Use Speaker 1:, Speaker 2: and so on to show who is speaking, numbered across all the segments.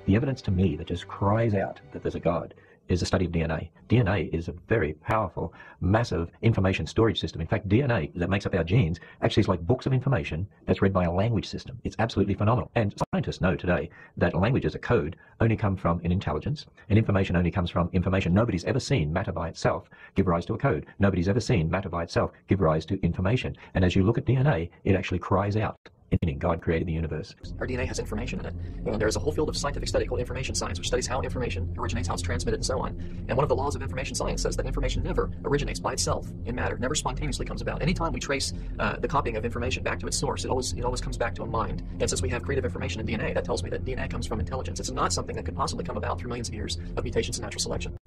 Speaker 1: The evidence to me that just cries out that there's a God is the study of DNA. DNA is a very powerful, massive information storage system. In fact, DNA that makes up our genes actually is like books of information that's read by a language system. It's absolutely phenomenal. And scientists know today that languages, a code, only come from an intelligence, and information only comes from information. Nobody's ever seen matter by itself give rise to a code. Nobody's ever seen matter by itself give rise to information. And as you look at DNA, it actually cries out, meaning God created the universe.
Speaker 2: Our DNA has information in it, and there is a whole field of scientific study called information science, which studies how information originates, how it's transmitted, and so on. And one of the laws of information science says that information never originates by itself in matter, never spontaneously comes about. Anytime we trace the copying of information back to its source, it always comes back to a mind. And since we have creative information in DNA, that tells me that DNA comes from intelligence. It's not something that could possibly come about through millions of years of mutations and natural selection.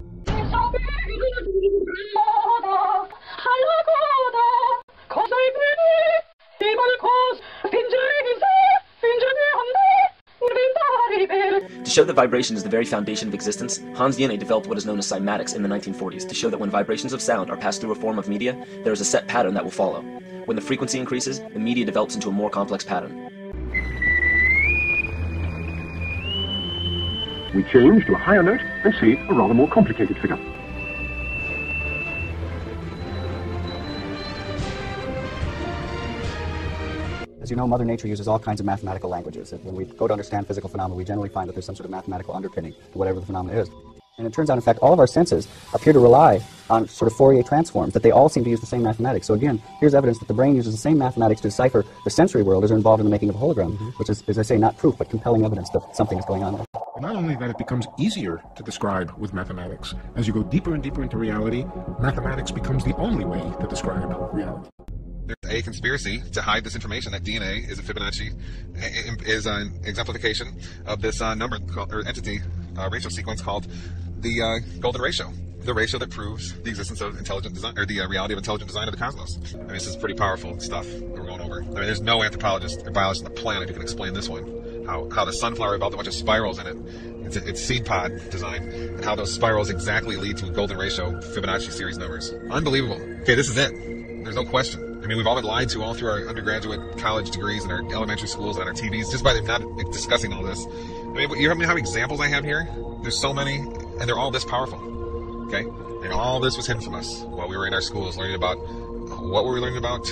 Speaker 3: To show that vibration is the very foundation of existence, Hans Jene developed what is known as cymatics in the 1940s to show that when vibrations of sound are passed through a form of media, there is a set pattern that will follow. When the frequency increases, the media develops into a more complex pattern.
Speaker 4: We change to a higher note and see a rather more complicated figure.
Speaker 5: As you know, Mother Nature uses all kinds of mathematical languages. When we go to understand physical phenomena, we generally find that there's some sort of mathematical underpinning to whatever the phenomena is. And it turns out, in fact, all of our senses appear to rely on sort of Fourier transforms, that they all seem to use the same mathematics. So again, here's evidence that the brain uses the same mathematics to decipher the sensory world as are involved in the making of a hologram, which is, as I say, not proof, but compelling evidence that something is going on there.
Speaker 6: Not only that, it becomes easier to describe with mathematics. As you go deeper and deeper into reality, mathematics becomes the only way to describe reality.
Speaker 7: There's a conspiracy to hide this information that DNA is a Fibonacci, is an exemplification of this number or entity ratio sequence called the golden ratio, the ratio that proves the existence of intelligent design, or the reality of intelligent design of the cosmos. I mean, this is pretty powerful stuff that we're going over. I mean, there's no anthropologist or biologist on the planet who can explain this one. How the sunflower evolved a bunch of spirals in it. It's seed pod design, and how those spirals exactly lead to golden ratio Fibonacci series numbers. Unbelievable. Okay, this is it. There's no question. I mean, we've all been lied to all through our undergraduate college degrees and our elementary schools and our TVs just by them not discussing all this. I mean, you know how many examples I have here? There's so many, and they're all this powerful. Okay? And all this was hidden from us while we were in our schools learning about, what were we learning about?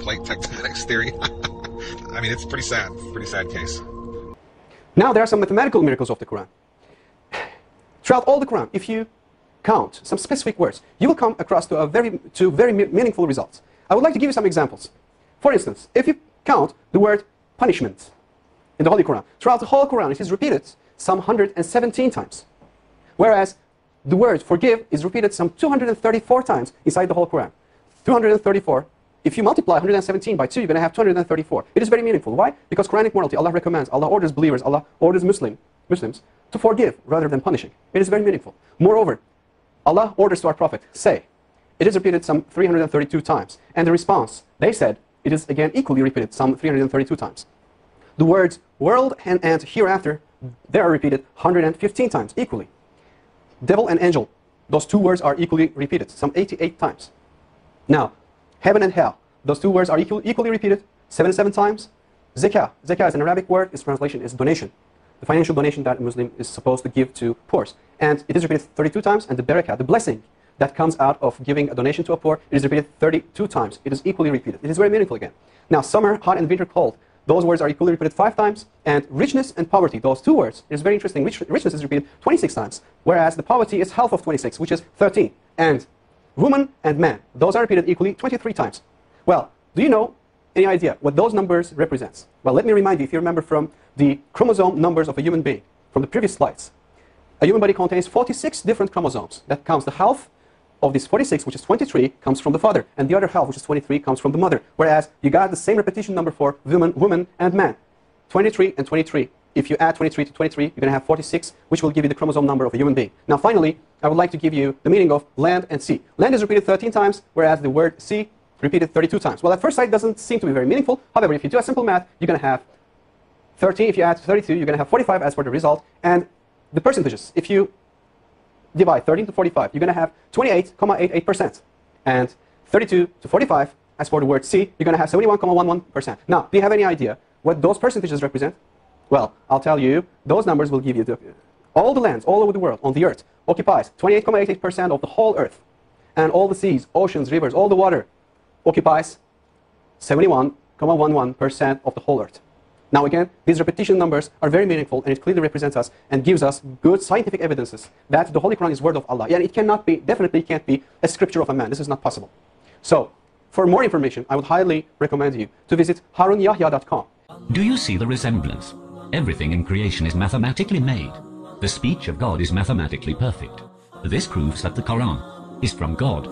Speaker 7: Plate tectonics theory. I mean, it's pretty sad case.
Speaker 8: Now there are some mathematical miracles of the Quran. Throughout all the Quran, if you count some specific words, you will come across to very meaningful results. I would like to give you some examples. For instance, if you count the word punishment in the Holy Quran, throughout the whole Quran it is repeated some 117 times. Whereas the word forgive is repeated some 234 times inside the whole Quran. 234. If you multiply 117 by 2, you're going to have 234. It is very meaningful. Why? Because Quranic morality, Allah recommends, Allah orders believers, Allah orders Muslims to forgive rather than punishing. It is very meaningful. Moreover, Allah orders to our Prophet, say, it is repeated some 332 times. And the response, they said, it is again equally repeated some 332 times. The words world and hereafter, they are repeated 115 times equally. Devil and angel, those two words are equally repeated some 88 times. Now, heaven and hell, those two words are equally repeated 77 times. Zakah is an Arabic word, its translation is donation. The financial donation that a Muslim is supposed to give to poor. And it is repeated 32 times. And the barakah, the blessing that comes out of giving a donation to a poor, it is repeated 32 times. It is equally repeated. It is very meaningful again. Now, summer, hot, and winter, cold, those words are equally repeated 5 times. And richness and poverty, those two words, it is very interesting. Richness is repeated 26 times, whereas the poverty is half of 26, which is 13. And woman and man, those are repeated equally 23 times. Well, do you know any idea what those numbers represents? Well, let me remind you, if you remember from the chromosome numbers of a human being, from the previous slides, a human body contains 46 different chromosomes. That counts the half of this 46, which is 23, comes from the father, and the other half, which is 23, comes from the mother. Whereas you got the same repetition number for woman and man, 23 and 23. If you add 23 to 23, you're going to have 46, which will give you the chromosome number of a human being. Now, finally, I would like to give you the meaning of land and sea. Land is repeated 13 times, whereas the word sea repeated 32 times. Well, at first sight, it doesn't seem to be very meaningful. However, if you do a simple math, you're going to have 13. If you add 32, you're going to have 45 as for the result. And the percentages, if you divide 13 to 45, you're going to have 28.88%. And 32 to 45, as for the word sea, you're going to have 71.11%. Now, do you have any idea what those percentages represent? Well, I'll tell you, those numbers will give you all the lands all over the world on the earth occupies 28.88% of the whole earth. And all the seas, oceans, rivers, all the water occupies 71.11% of the whole earth. Now again, these repetition numbers are very meaningful, and it clearly represents us and gives us good scientific evidences that the Holy Quran is word of Allah. And it cannot be, definitely can't be a scripture of a man. This is not possible. So, for more information, I would highly recommend you to visit harunyahya.com.
Speaker 9: Do you see the resemblance? Everything in creation is mathematically made. The speech of God is mathematically perfect. This proves that the Quran is from God.